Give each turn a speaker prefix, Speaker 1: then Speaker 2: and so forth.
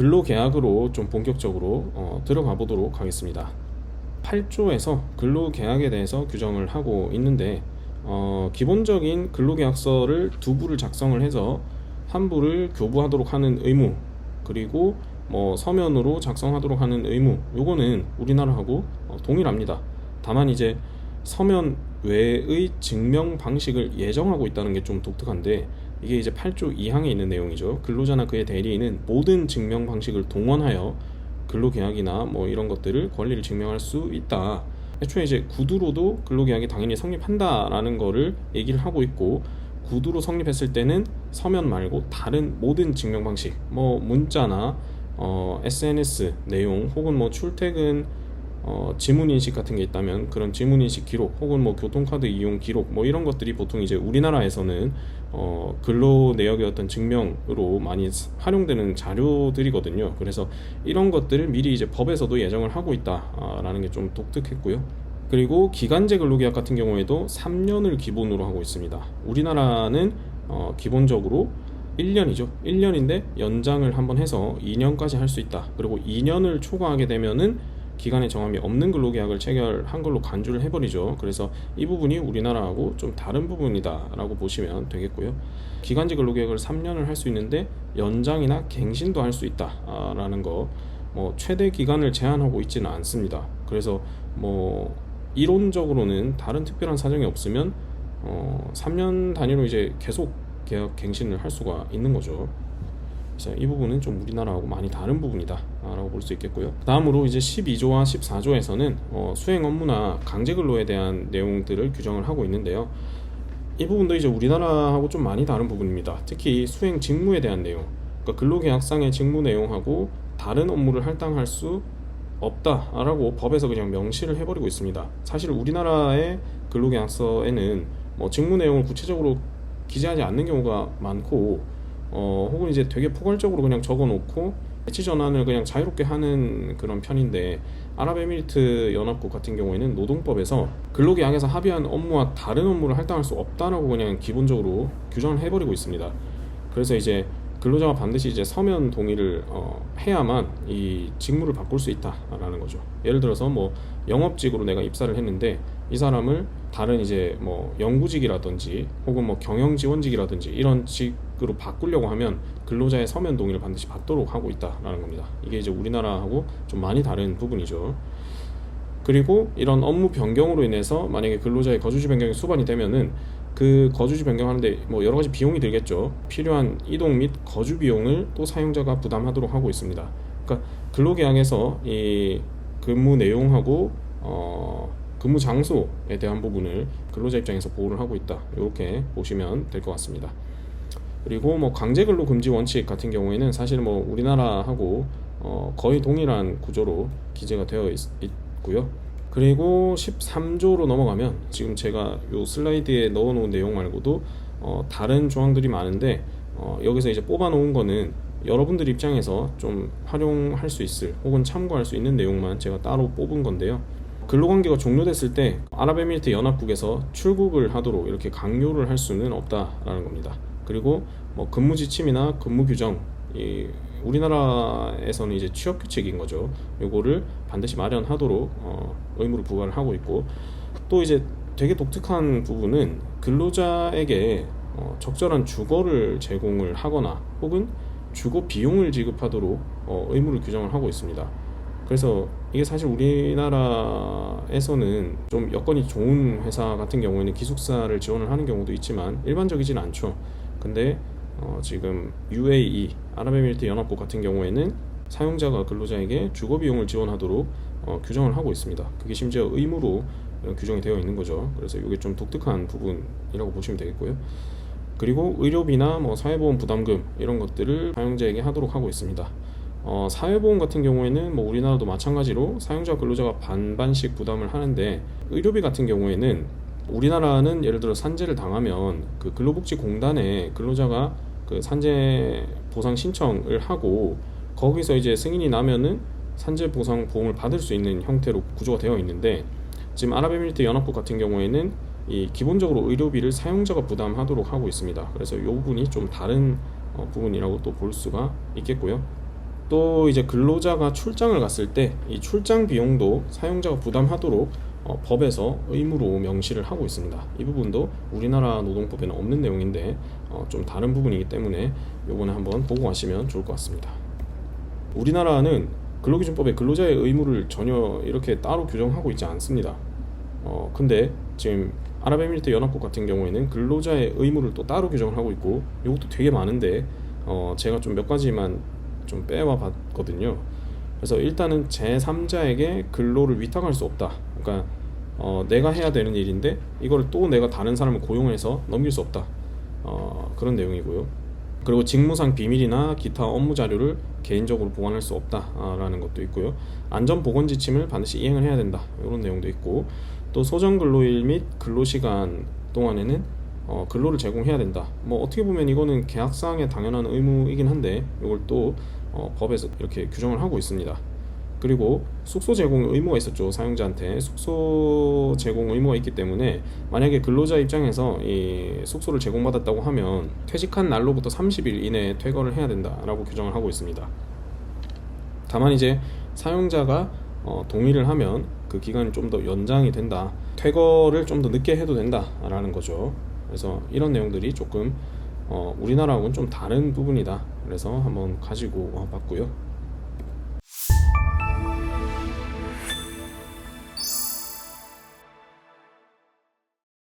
Speaker 1: 근로계약으로 좀 본격적으로 들어가 보도록 하겠습니다. 8조에서 근로계약에 대해서 규정을 하고 있는데 기본적인 근로계약서를 두 부를 작성을 해서 한 부를 교부하도록 하는 의무, 그리고 서면으로 작성하도록 하는 의무, 요거는 우리나라하고 동일합니다. 다만 이제 서면 외의 증명 방식을 예정하고 있다는 게 좀 독특한데, 이게 이제 8조 2항에 있는 내용이죠. 근로자나 그의 대리인은 모든 증명 방식을 동원하여 근로계약이나 이런 것들을 권리를 증명할 수 있다. 애초에 이제 구두로도 근로계약이 당연히 성립한다라는 거를 얘기를 하고 있고, 구두로 성립했을 때는 서면 말고 다른 모든 증명 방식, 문자나 SNS 내용, 혹은 출퇴근 지문인식 같은 게 있다면 그런 지문인식 기록, 혹은 교통카드 이용 기록, 이런 것들이 보통 이제 우리나라에서는 근로 내역의 어떤 증명으로 많이 활용되는 자료들이거든요. 그래서 이런 것들을 미리 이제 법에서도 예정을 하고 있다라는 게 좀 독특했고요. 그리고 기간제 근로계약 같은 경우에도 3년을 기본으로 하고 있습니다. 우리나라는 기본적으로 1년이죠. 1년인데 연장을 한번 해서 2년까지 할 수 있다. 그리고 2년을 초과하게 되면은 기간의 정함이 없는 근로계약을 체결한 걸로 간주를 해버리죠. 그래서 이 부분이 우리나라하고 좀 다른 부분이다 라고 보시면 되겠고요. 기간제 근로계약을 3년을 할 수 있는데 연장이나 갱신도 할 수 있다 라는 거, 최대 기간을 제한하고 있지는 않습니다. 그래서 이론적으로는 다른 특별한 사정이 없으면 3년 단위로 이제 계속 계약 갱신을 할 수가 있는 거죠. 그래서 이 부분은 좀 우리나라하고 많이 다른 부분이다 라고 볼 수 있겠고요. 다음으로 이제 12조와 14조에서는 수행 업무나 강제 근로에 대한 내용들을 규정을 하고 있는데요. 이 부분도 이제 우리나라하고 좀 많이 다른 부분입니다. 특히 수행 직무에 대한 내용, 그러니까 근로계약상의 직무 내용하고 다른 업무를 할당할 수 없다라고 법에서 그냥 명시를 해버리고 있습니다. 사실 우리나라의 근로계약서에는 직무 내용을 구체적으로 기재하지 않는 경우가 많고, 혹은 이제 되게 포괄적으로 그냥 적어놓고 배치 전환을 그냥 자유롭게 하는 그런 편인데, 아랍에미리트 연합국 같은 경우에는 노동법에서 근로계약에서 합의한 업무와 다른 업무를 할당할 수 없다라고 그냥 기본적으로 규정을 해버리고 있습니다. 그래서 이제 근로자가 반드시 이제 서면 동의를 해야만 이 직무를 바꿀 수 있다라는 거죠. 예를 들어서 영업직으로 내가 입사를 했는데 이 사람을 다른 이제 연구직이라든지 혹은 경영지원직이라든지 이런 직으로 바꾸려고 하면 근로자의 서면 동의를 반드시 받도록 하고 있다라는 겁니다. 이게 이제 우리나라하고 좀 많이 다른 부분이죠. 그리고 이런 업무 변경으로 인해서 만약에 근로자의 거주지 변경이 수반이 되면은 그 거주지 변경하는데 여러 가지 비용이 들겠죠. 필요한 이동 및 거주 비용을 또 사용자가 부담하도록 하고 있습니다. 그러니까 근로계약에서 이 근무 내용하고 근무 장소에 대한 부분을 근로자 입장에서 보호를 하고 있다, 이렇게 보시면 될 것 같습니다. 그리고 강제근로 금지 원칙 같은 경우에는 사실 우리나라하고 거의 동일한 구조로 기재가 되어 있고요. 그리고 13조로 넘어가면 지금 제가 요 슬라이드에 넣어놓은 내용 말고도 다른 조항들이 많은데, 여기서 이제 뽑아놓은 거는 여러분들 입장에서 좀 활용할 수 있을 혹은 참고할 수 있는 내용만 제가 따로 뽑은 건데요. 근로관계가 종료됐을 때 아랍에미리트 연합국에서 출국을 하도록 이렇게 강요를 할 수는 없다라는 겁니다. 그리고 근무 지침이나 근무 규정, 우리나라에서는 이제 취업 규칙인 거죠. 요거를 반드시 마련하도록 의무를 부과를 하고 있고, 또 이제 되게 독특한 부분은 근로자에게 적절한 주거를 제공을 하거나 혹은 주거 비용을 지급하도록 의무를 규정을 하고 있습니다. 그래서 이게 사실 우리나라에서는 좀 여건이 좋은 회사 같은 경우에는 기숙사를 지원을 하는 경우도 있지만 일반적이진 않죠. 근데 지금 UAE, 아랍에미리트 연합국 같은 경우에는 사용자가 근로자에게 주거 비용을 지원하도록 규정을 하고 있습니다. 그게 심지어 의무로 규정이 되어 있는 거죠. 그래서 이게 좀 독특한 부분이라고 보시면 되겠고요. 그리고 의료비나 사회보험 부담금 이런 것들을 사용자에게 하도록 하고 있습니다. 사회보험 같은 경우에는 우리나라도 마찬가지로 사용자 근로자가 반반씩 부담을 하는데, 의료비 같은 경우에는 우리나라는 예를 들어 산재를 당하면 그 근로복지공단에 근로자가 그 산재 보상 신청을 하고 거기서 이제 승인이 나면은 산재 보상 보험을 받을 수 있는 형태로 구조가 되어 있는데, 지금 아랍에미리트 연합국 같은 경우에는 이 기본적으로 의료비를 사용자가 부담하도록 하고 있습니다. 그래서 이 부분이 좀 다른 부분이라고 또 볼 수가 있겠고요. 또 이제 근로자가 출장을 갔을 때 이 출장 비용도 사용자가 부담하도록 법에서 의무로 명시를 하고 있습니다. 이 부분도 우리나라 노동법에는 없는 내용인데 좀 다른 부분이기 때문에 요번에 한번 보고 가시면 좋을 것 같습니다. 우리나라는 근로기준법에 근로자의 의무를 전혀 이렇게 따로 규정하고 있지 않습니다. 근데 지금 아랍에미리트 연합국 같은 경우에는 근로자의 의무를 또 따로 규정을 하고 있고, 이것도 되게 많은데 제가 좀 몇 가지만 좀 빼와 봤거든요. 그래서 일단은 제3자에게 근로를 위탁할 수 없다. 그러니까 내가 해야 되는 일인데 이걸 또 내가 다른 사람을 고용해서 넘길 수 없다. 그런 내용이고요. 그리고 직무상 비밀이나 기타 업무 자료를 개인적으로 보관할 수 없다라는 것도 있고요. 안전보건 지침을 반드시 이행을 해야 된다. 이런 내용도 있고, 또 소정 근로일 및 근로시간 동안에는 근로를 제공해야 된다. 뭐 어떻게 보면 이거는 계약상의 당연한 의무이긴 한데 이걸 또 법에서 이렇게 규정을 하고 있습니다. 그리고 숙소 제공 의무가 있었죠. 사용자한테 숙소 제공 의무가 있기 때문에 만약에 근로자 입장에서 이 숙소를 제공받았다고 하면 퇴직한 날로부터 30일 이내에 퇴거를 해야 된다라고 규정을 하고 있습니다. 다만 이제 사용자가 동의를 하면 그 기간이 좀 더 연장이 된다. 퇴거를 좀 더 늦게 해도 된다라는 거죠. 그래서 이런 내용들이 조금 우리나라하고는 좀 다른 부분이다. 그래서 한번 가지고 봤고요.